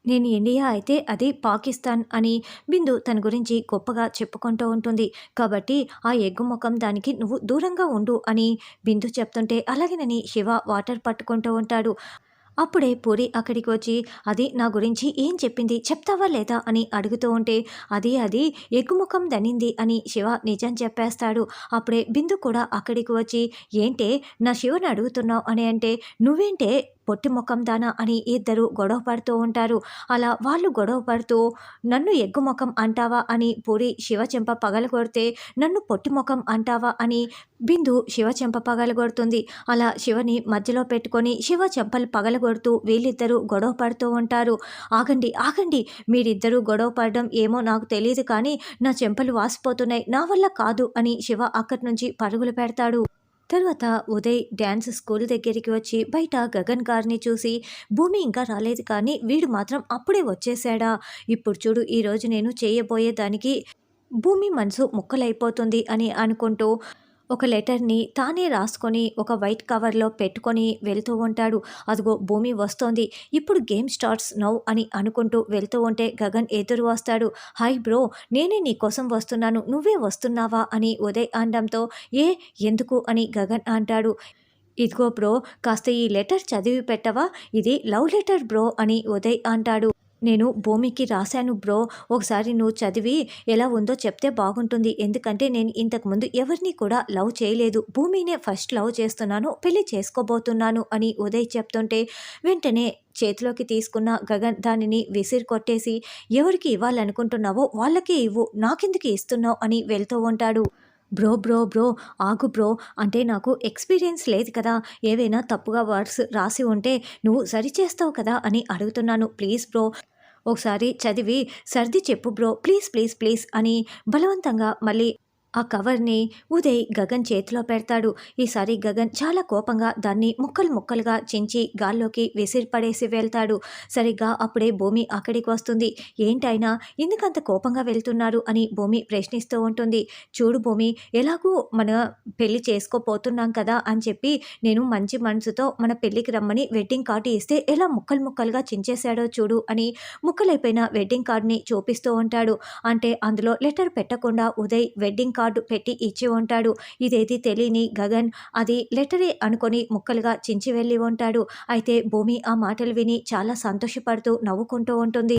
నేను ఇండియా అయితే అది పాకిస్తాన్ అని బిందు తన గురించి గొప్పగా చెప్పుకుంటూ ఉంటుంది. కాబట్టి ఆ ఎగ్గు మొఖం దానికి నువ్వు దూరంగా ఉండు అని బిందు చెప్తుంటే అలాగేనని శివ వాటర్ పట్టుకుంటూ ఉంటాడు. అప్పుడే పూరి అక్కడికి వచ్చి అది నా గురించి ఏం చెప్పింది చెప్తావా లేదా అని అడుగుతూ ఉంటే అది ఎగ్గుముఖం దనింది అని శివ నిజం చెప్పేస్తాడు. అప్పుడే బిందు కూడా అక్కడికి వచ్చి ఏంటే నా శివని అడుగుతున్నావు అని అంటే నువ్వేంటే పొట్టి ముఖం దానా అని ఇద్దరు గొడవ పడుతూ ఉంటారు. అలా వాళ్ళు గొడవ పడుతూ నన్ను ఎగ్గు ముఖం అంటావా అని పూరి శివ చెంప పగలగొడితే నన్ను పొట్టి ముఖం అంటావా అని బిందు శివ చెంప పగలగొడుతుంది. అలా శివని మధ్యలో పెట్టుకొని శివ చెంపలు పగలగొడుతూ వీళ్ళిద్దరూ గొడవ పడుతూ ఉంటారు. ఆగండి ఆగండి, మీరిద్దరూ గొడవ పడడం ఏమో నాకు తెలియదు కానీ నా చెంపలు వాసిపోతున్నాయి, నా వల్ల కాదు అని శివ అక్కడి నుంచి పరుగులు పెడతాడు. తర్వాత ఉదయ్ డ్యాన్స్ స్కూల్ దగ్గరికి వచ్చి బయట గగన్ గారిని చూసి భూమి ఇంకా రాలేదు కానీ వీడు మాత్రం అప్పుడే వచ్చేసాడా, ఇప్పుడు చూడు ఈరోజు నేను చేయబోయే దానికి భూమి మనసు ముక్కలైపోతుంది అని అనుకుంటూ ఒక లెటర్ని తానే రాసుకొని ఒక వైట్ కవర్లో పెట్టుకొని వెళ్తూ ఉంటాడు. అదిగో భూమి వస్తోంది, ఇప్పుడు గేమ్ స్టార్ట్స్ నౌ అని అనుకుంటూ వెళ్తూ ఉంటే గగన్ ఎదురు వస్తాడు. హాయ్ బ్రో, నేనే నీ కోసం వస్తున్నాను, నువ్వే వస్తున్నావా అని ఉదయ్ అనడంతో ఏ ఎందుకు అని గగన్ అంటాడు. ఇదిగో బ్రో, కాస్త ఈ లెటర్ చదివి పెట్టవా, ఇది లవ్ లెటర్ బ్రో అని ఉదయ్ అంటాడు. నేను భూమికి రాశాను బ్రో, ఒకసారి నువ్వు చదివి ఎలా ఉందో చెప్తే బాగుంటుంది, ఎందుకంటే నేను ఇంతకుముందు ఎవరిని కూడా లవ్ చేయలేదు, భూమినే ఫస్ట్ లవ్ చేస్తున్నాను, పెళ్లి చేసుకోబోతున్నాను అని ఉదయ్ చెప్తుంటే వెంటనే చేతిలోకి తీసుకున్న గగన్ దానిని విసిరి కొట్టేసి ఎవరికి ఇవ్వాలనుకుంటున్నావో వాళ్ళకే ఇవ్వు, నాకెందుకు ఇస్తున్నావు అని వెళ్తూ ఉంటాడు. బ్రో బ్రో బ్రో ఆగు బ్రో, అంటే నాకు ఎక్స్పీరియన్స్ లేదు కదా, ఏవైనా తప్పుగా వర్డ్స్ రాసి ఉంటే నువ్వు సరిచేస్తావు కదా అని అడుగుతున్నాను, ప్లీజ్ బ్రో ఒకసారి చదివి సర్ది చెప్పు బ్రో, ప్లీజ్ ప్లీజ్ ప్లీజ్ అని బలవంతంగా మళ్ళీ ఆ కవర్ని ఉదయ్ గగన్ చేతిలో పెడతాడు. ఈసారి గగన్ చాలా కోపంగా దాన్ని ముక్కలు ముక్కలుగా చించి గాల్లోకి విసిరిపడేసి వెళ్తాడు. సరిగ్గా అప్పుడే భూమి అక్కడికి వస్తుంది. ఏంటైనా ఎందుకంత కోపంగా వెళ్తున్నారు అని భూమి ప్రశ్నిస్తూ ఉంటుంది. చూడు భూమి, ఎలాగూ మన పెళ్లి చేసుకోపోతున్నాం కదా అని చెప్పి నేను మంచి మనసుతో మన పెళ్లికి రమ్మని వెడ్డింగ్ కార్డు ఇస్తే ఎలా ముక్కలు ముక్కలుగా చించేశాడో చూడు అని ముక్కలైపోయిన వెడ్డింగ్ కార్డుని చూపిస్తూ ఉంటాడు. అంటే అందులో లెటర్ పెట్టకుండా ఉదయ్ వెడ్డింగ్ కార్డు పెట్టి ఇచ్చి ఉంటాడు. ఇదేది తెలియని గగన్ అది లెటరే అనుకొని ముక్కలుగా చించి వెళ్ళి ఉంటాడు. అయితే భూమి ఆ మాటలు విని చాలా సంతోషపడుతూ నవ్వుకుంటూ ఉంటుంది.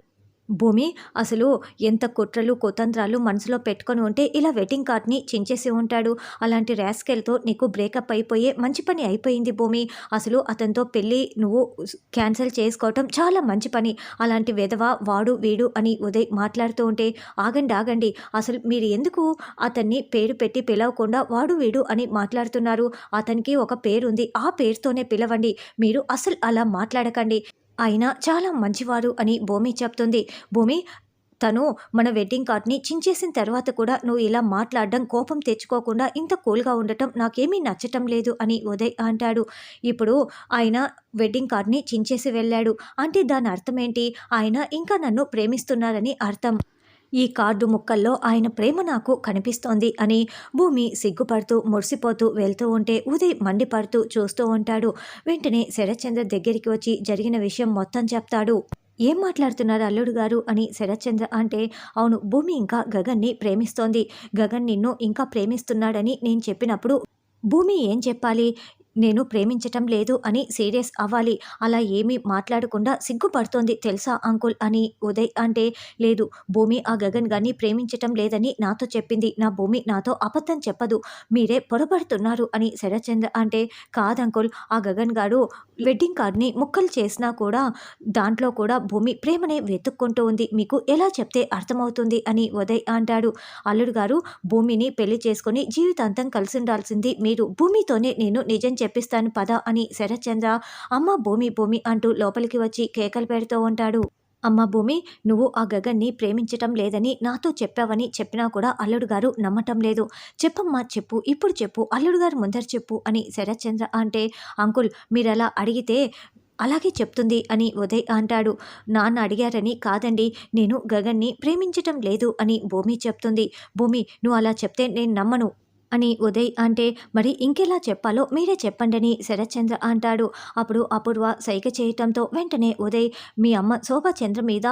భూమి అసలు ఎంత కుట్రలు కుతంత్రాలు మనసులో పెట్టుకొని ఉంటే ఇలా వెడ్డింగ్ కార్డ్ని చించేసి ఉంటాడు. అలాంటి ర్యాస్కెల్తో నీకు బ్రేకప్ అయిపోయే మంచి పని అయిపోయింది భూమి. అసలు అతనితో పెళ్ళి నువ్వు క్యాన్సిల్ చేసుకోవటం చాలా మంచి పని. అలాంటి వెధవ వాడు వీడు అని ఉదయ్ మాట్లాడుతూ ఉంటే ఆగండి ఆగండి, అసలు మీరు ఎందుకు అతన్ని పేరు పెట్టి పిలవకుండా వాడు వీడు అని మాట్లాడుతున్నారు? అతనికి ఒక పేరుంది, ఆ పేరుతోనే పిలవండి, మీరు అసలు అలా మాట్లాడకండి, ఆయన చాలా మంచివారు అని భూమి చెప్తుంది. భూమి, తను మన వెడ్డింగ్ కార్డ్ని చించేసిన తర్వాత కూడా నువ్వు ఇలా మాట్లాడడం, కోపం తెచ్చుకోకుండా ఇంత కూల్గా ఉండటం నాకేమీ నచ్చటం లేదు అని ఉదయ్ అంటాడు. ఇప్పుడు ఆయన వెడ్డింగ్ కార్డ్ని చించేసి వెళ్ళాడు అంటే దాని అర్థం ఏంటి? ఆయన ఇంకా నన్ను ప్రేమిస్తున్నారని అర్థం. ఈ కార్డు ముక్కల్లో ఆయన ప్రేమ నాకు కనిపిస్తోంది అని భూమి సిగ్గుపడుతూ మురిసిపోతూ వెళ్తూ ఉంటే ఉదయ్ మండిపడుతూ చూస్తూ ఉంటాడు. వెంటనే శరత్చంద్ర దగ్గరికి వచ్చి జరిగిన విషయం మొత్తం చెప్తాడు. ఏం మాట్లాడుతున్నారు అల్లుడు గారు అని శరత్చంద్ర అంటే అవును, భూమి ఇంకా గగన్ని ప్రేమిస్తోంది, గగన్ నిన్ను ఇంకా ప్రేమిస్తున్నాడని నేను చెప్పినప్పుడు భూమి ఏం చెప్పాలి? నేను ప్రేమించటం లేదు అని సీరియస్ అవ్వాలి. అలా ఏమీ మాట్లాడకుండా సిగ్గుపడుతోంది తెలుసా అంకుల్ అని ఉదయ్ అంటే లేదు, భూమి ఆ గగన్ గారిని ప్రేమించటం లేదని నాతో చెప్పింది, నా భూమి నాతో అబద్ధం చెప్పదు, మీరే పొరపడుతున్నారు అని శరత్చంద్ర అంటే కాదంకుల్, ఆ గగన్ గారు వెడ్డింగ్ కార్డ్ని ముక్కలు చేసినా కూడా దాంట్లో కూడా భూమి ప్రేమనే వెతుక్కుంటూ ఉంది, మీకు ఎలా చెప్తే అర్థమవుతుంది అని ఉదయ్ అంటాడు. అల్లుడు గారు, భూమిని పెళ్లి చేసుకొని జీవితాంతం కలిసి ఉండాల్సింది మీరు, భూమితోనే నేను నిజం చెప్పిస్తాను పద అని శరత్చంద్ర అమ్మ భూమి భూమి అంటూ లోపలికి వచ్చి కేకలు పెడుతూ ఉంటాడు. అమ్మ భూమి, నువ్వు ఆ గగన్ని ప్రేమించటం లేదని నాతో చెప్పావని చెప్పినా కూడా అల్లుడు గారు నమ్మటం లేదు, చెప్పమ్మా చెప్పు, ఇప్పుడు చెప్పు, అల్లుడు గారు ముందర చెప్పు అని శరత్చంద్ర అంటే అంకుల్ మీరలా అడిగితే అలాగే చెప్తుంది అని ఉదయ్ అంటాడు. నాన్న అడిగారని కాదండి, నేను గగన్ని ప్రేమించటం లేదు అని భూమి చెప్తుంది. భూమి, నువ్వు అలా చెప్తే నేను నమ్మను అని ఉదయ్ అంటే, మరి ఇంకెలా చెప్పాలో మీరే చెప్పండని శరత్చంద్ర అంటాడు. అప్పుడు అపూర్వ సైగ చేయటంతో వెంటనే ఉదయ్, మీ అమ్మ శోభాచంద్ర మీద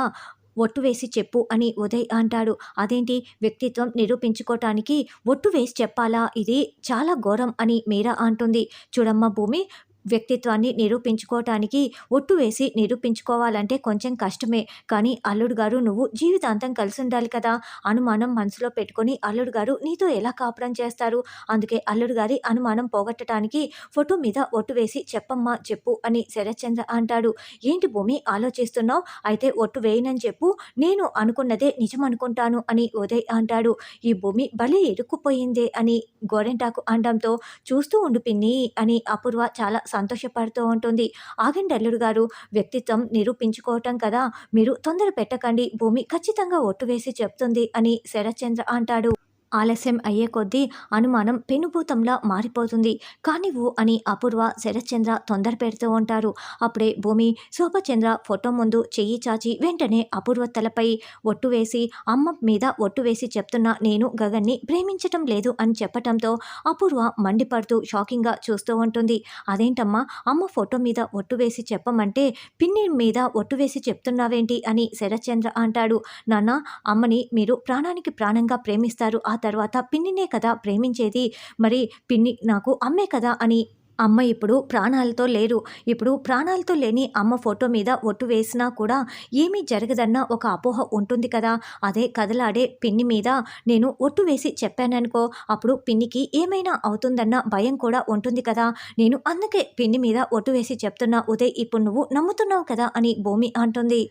ఒట్టు వేసి చెప్పు అని ఉదయ్ అంటాడు. అదేంటి, వ్యక్తిత్వం నిరూపించుకోటానికి ఒట్టు వేసి చెప్పాలా, ఇది చాలా ఘోరం అని మీరా అంటుంది. చూడమ్మా భూమి, వ్యక్తిత్వాన్ని నిరూపించుకోవటానికి ఒట్టు వేసి నిరూపించుకోవాలంటే కొంచెం కష్టమే. కానీ అల్లుడు గారు నువ్వు జీవితాంతం కలిసి ఉండాలి కదా. అనుమానం మనసులో పెట్టుకొని అల్లుడు గారు నీతో ఎలా కాపురం చేస్తారు. అందుకే అల్లుడు గారి అనుమానం పోగొట్టడానికి ఫోటో మీద ఒట్టు వేసి చెప్పమ్మా చెప్పు అని శరత్చంద్ర అంటాడు. ఏంటి భూమి ఆలోచిస్తున్నావు, అయితే ఒట్టు వేయనని చెప్పు, నేను అనుకున్నదే నిజం అనుకుంటాను అని ఉదయ్ అంటాడు. ఈ భూమి భలే ఇరుక్కుపోయిందే అని గోరెంటాకు అనడంతో, చూస్తూ ఉండు పిన్ని అని అపూర్వ చాలా సంతోషపడుతూ ఉంటుంది. ఆగండి అల్లుడు గారు, వ్యక్తిత్వం నిరూపించుకోవటం కదా, మీరు తొందర పెట్టకండి, భూమి ఖచ్చితంగా ఒట్టు వేసి చెప్తుంది అని శరత్చంద్ర అంటాడు. ఆలస్యం అయ్యే కొద్దీ అనుమానం పెనుభూతంలా మారిపోతుంది. కానివ్వు అని అపూర్వ శరత్చంద్ర తొందర పెడుతూ ఉంటారు. అప్పుడే భూమి శోభచంద్ర ఫోటో ముందు చెయ్యి చాచి వెంటనే అపూర్వ తలపై ఒట్టు వేసి, అమ్మ మీద ఒట్టు వేసి చెప్తున్నా, నేను గగన్ని ప్రేమించటం లేదు అని చెప్పటంతో అపూర్వ మండిపడుతూ షాకింగ్గా చూస్తూ ఉంటుంది. అదేంటమ్మా, అమ్మ ఫోటో మీద ఒట్టు వేసి చెప్పమంటే పిన్ని మీద ఒట్టు వేసి చెప్తున్నావేంటి అని శరత్చంద్ర అంటాడు. నాన్న, అమ్మని మీరు ప్రాణానికి ప్రాణంగా ప్రేమిస్తారు, ఆ తర్వాత పిన్నినే కదా ప్రేమించేది, మరి పిన్ని నాకు అమ్మే కదా అని. అమ్మ ఇప్పుడు ప్రాణాలతో లేరు. ఇప్పుడు ప్రాణాలతో లేని అమ్మ ఫోటో మీద ఒట్టు వేసినా కూడా ఏమీ జరగదన్న ఒక అపోహ ఉంటుంది కదా. అదే కదలాడే పిన్ని మీద నేను ఒట్టు వేసి చెప్పాననుకో, అప్పుడు పిన్నికి ఏమైనా అవుతుందన్న భయం కూడా ఉంటుంది కదా. నేను అందుకే పిన్ని మీద ఒట్టు వేసి చెప్తున్నా ఉదయ్, ఇప్పుడు నువ్వు నమ్ముతున్నావు కదా అని భూమి అంటుంది.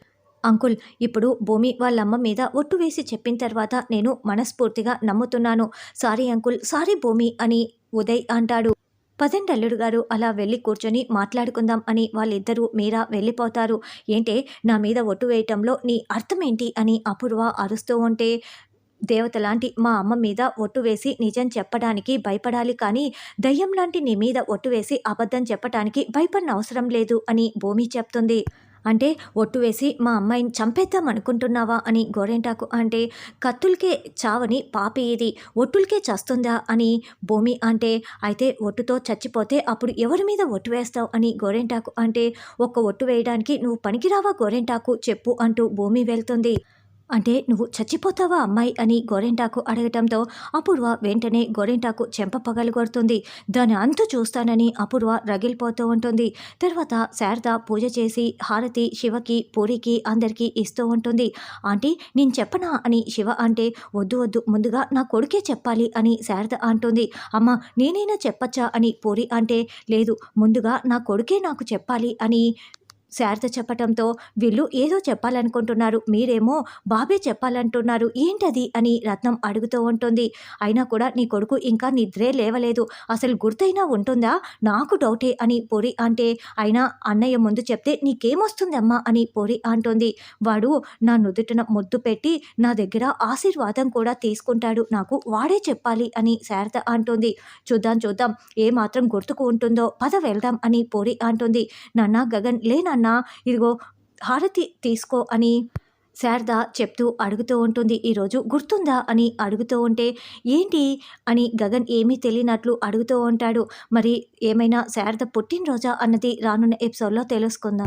అంకుల్, ఇప్పుడు భూమి వాళ్ళమ్మ మీద ఒట్టు వేసి చెప్పిన తర్వాత నేను మనస్ఫూర్తిగా నమ్ముతున్నాను. సారీ అంకుల్, సారీ భూమి అని ఉదయ్ అంటాడు. పదండి అల్లుడు గారు, అలా వెళ్ళి కూర్చొని మాట్లాడుకుందాం అని వాళ్ళిద్దరూ మీరా వెళ్ళిపోతారు. ఏంటే, నా మీద ఒట్టు వేయటంలో నీ అర్థమేంటి అని అపూర్వ అరుస్తూ ఉంటే, దేవతలాంటి మా అమ్మ మీద ఒట్టు వేసి నిజం చెప్పడానికి భయపడాలి కానీ, దయ్యం లాంటి నీ మీద ఒట్టు వేసి అబద్ధం చెప్పటానికి భయపడిన అవసరం లేదు అని భూమి చెప్తుంది. అంటే ఒట్టు వేసి మా అమ్మాయిని చంపేద్దాం అనుకుంటున్నావా అని గోరెంటాకు అంటే, కత్తులకే చావని పాపి ఇది, ఒట్టులకే చస్తుందా అని భూమి అంటే, అయితే ఒట్టుతో చచ్చిపోతే అప్పుడు ఎవరి మీద ఒట్టు వేస్తావు అని గోరెంటాకు అంటే, ఒక్క ఒట్టు వేయడానికి నువ్వు పనికిరావా గోరెంటాకు చెప్పు అంటూ భూమి వెళ్తుంది. అంటే నువ్వు చచ్చిపోతావా అమ్మాయి అని గోరెంటాకు అడగటంతో అపూర్వ వెంటనే గోరెంటాకు చెంప పగలగొడుతుంది. దాని అంతు చూస్తానని అపూర్వ రగిలిపోతూ ఉంటుంది. తర్వాత శారద పూజ చేసి హారతి శివకి పూరికి అందరికీ ఇస్తూ ఉంటుంది. ఆంటీ, నేను చెప్పనా అని శివ అంటే, వద్దు వద్దు, ముందుగా నా కొడుకే చెప్పాలి అని శారద అంటుంది. అమ్మ, నేనైనా చెప్పచ్చా అని పూరి అంటే, లేదు, ముందుగా నా కొడుకే నాకు చెప్పాలి అని శారద చెప్పటంతో, వీళ్ళు ఏదో చెప్పాలనుకుంటున్నారు, మీరేమో బాబే చెప్పాలంటున్నారు, ఏంటది అని రత్నం అడుగుతూ ఉంటుంది. అయినా కూడా నీ కొడుకు ఇంకా నిద్రే లేవలేదు, అసలు గుర్తైనా ఉంటుందా, నాకు డౌటే అని పూరి అంటే, అయినా అన్నయ్య ముందు చెప్తే నీకేమొస్తుందమ్మా అని పూరి అంటుంది. వాడు నా నుదుటిన ముద్దు పెట్టి నా దగ్గర ఆశీర్వాదం కూడా తీసుకుంటాడు, నాకు వాడే చెప్పాలి అని శారద అంటుంది. చూద్దాం చూద్దాం, ఏమాత్రం గుర్తుకు ఉంటుందో, పద వెళ్దాం అని పూరి అంటుంది. నాన్న, గగన్ లేనా, ఇదిగో హారతి తీసుకో అని శారద చెప్తూ అడుగుతూ ఉంటుంది. ఈరోజు గుర్తుందా అని అడుగుతూ ఉంటే, ఏంటి అని గగన్ ఏమీ తెలియనట్లు అడుగుతూ ఉంటాడు. మరి ఏమైనా శారద పుట్టినరోజా అన్నది రానున్న ఎపిసోడ్లో తెలుసుకుందాం.